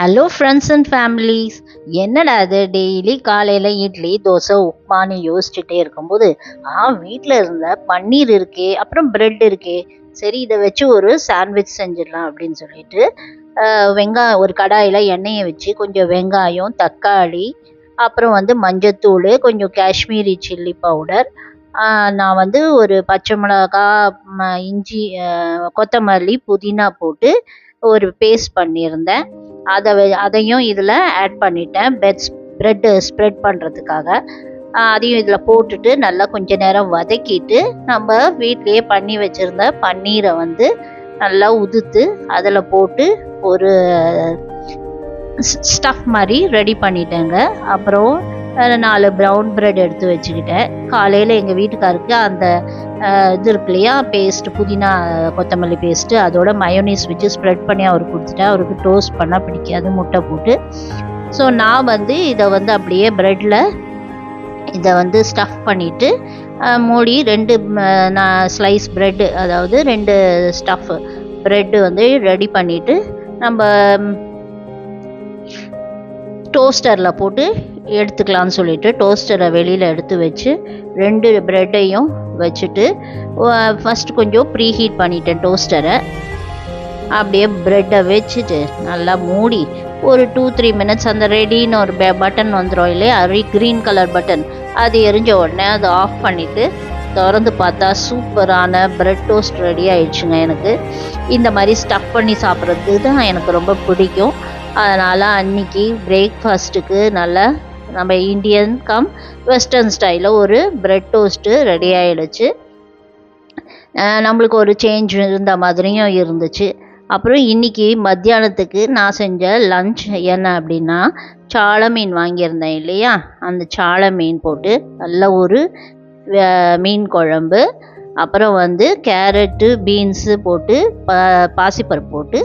Hello friends and families. என்னடா அது daily காலையில் இட்லி தோசை உப்புமான்னு யோசிச்சுட்டே இருக்கும்போது வீட்டில் இருந்த பன்னீர் இருக்கே, அப்புறம் பிரெட் இருக்கே, சரி இதை வச்சு ஒரு சாண்ட்விச் செஞ்சிடலாம் அப்படின்னு சொல்லிட்டு வெங்காயம் ஒரு கடாயில் எண்ணெயை வச்சு கொஞ்சம் வெங்காயம், தக்காளி, அப்புறம் மஞ்சத்தூள், கொஞ்சம் காஷ்மீரி சில்லி பவுடர், நான் ஒரு பச்சை மிளகா, இஞ்சி, கொத்தமல்லி, புதினா போட்டு ஒரு பேஸ்ட் பண்ணியிருந்தேன். அதையும் இதில் ஆட் பண்ணிட்டேன் ப்ரெட்டு ஸ்ப்ரெட் பண்ணுறதுக்காக. அதையும் இதில் போட்டுட்டு நல்லா கொஞ்ச நேரம் வதக்கிட்டு நம்ம வீட்லேயே பண்ணி வச்சுருந்த பன்னீரை நல்லா உதுத்து அதில் போட்டு ஒரு ஸ்டஃப் மாதிரி ரெடி பண்ணிட்டேங்க. அப்புறம் 4 ப்ரௌன் ப்ரெட் எடுத்து வச்சுக்கிட்டேன். காலையில் எங்கள் வீட்டுக்காருக்கு அந்த இது இருக்கு இல்லையா, பேஸ்ட்டு, புதினா கொத்தமல்லி பேஸ்ட்டு, அதோட மயோனீஸ் வச்சு ஸ்ப்ரெட் பண்ணி அவருக்கு கொடுத்துட்டேன். அவருக்கு டோஸ்ட் பண்ணால் பிடிக்காது, முட்டை போட்டு. ஸோ நான் இதை அப்படியே ப்ரெட்டில் இதை ஸ்டஃப் பண்ணிவிட்டு மூடி 2 நான் ஸ்லைஸ் ப்ரெட்டு, அதாவது 2 ஸ்டஃப் ப்ரெட்டு ரெடி பண்ணிவிட்டு நம்ம டோஸ்டரில் போட்டு எடுத்துக்கலான்னு சொல்லிட்டு டோஸ்டரை வெளியில் எடுத்து வச்சு 2 ப்ரெட்டையும் வச்சுட்டு ஃபஸ்ட்டு கொஞ்சம் ப்ரீ ஹீட் பண்ணிட்டேன் டோஸ்டரை. அப்படியே ப்ரெட்டை வச்சுட்டு நல்லா மூடி ஒரு 2-3 மினிட்ஸ் அந்த ரெடின்னு ஒரு பட்டன் வந்துடும் இல்லையா, க்ரீன் கலர் பட்டன், அது எரிஞ்ச உடனே அதை ஆஃப் பண்ணிவிட்டு திறந்து பார்த்தா சூப்பரான ப்ரெட் டோஸ்ட் ரெடி ஆயிடுச்சுங்க. எனக்கு இந்த மாதிரி ஸ்டஃப் பண்ணி சாப்பிட்றது தான் எனக்கு ரொம்ப பிடிக்கும். அதனால் அன்றைக்கி பிரேக்ஃபாஸ்ட்டுக்கு நல்லா நம்ம இந்தியன் வெஸ்டர்ன் ஸ்டைலில் ஒரு ப்ரெட் டோஸ்ட்டு ரெடி ஆகிடுச்சு. நம்மளுக்கு ஒரு சேஞ்ச் இருந்த மாதிரியும் இருந்துச்சு. அப்புறம் இன்றைக்கி மத்தியானத்துக்கு நான் செஞ்ச லன்ச் என்ன அப்படின்னா, சாள மீன் வாங்கியிருந்தேன் இல்லையா, அந்த சாள மீன் போட்டு நல்ல ஒரு மீன் குழம்பு, அப்புறம் கேரட்டு, பீன்ஸு போட்டு பாசிப்பருப்பு போட்டு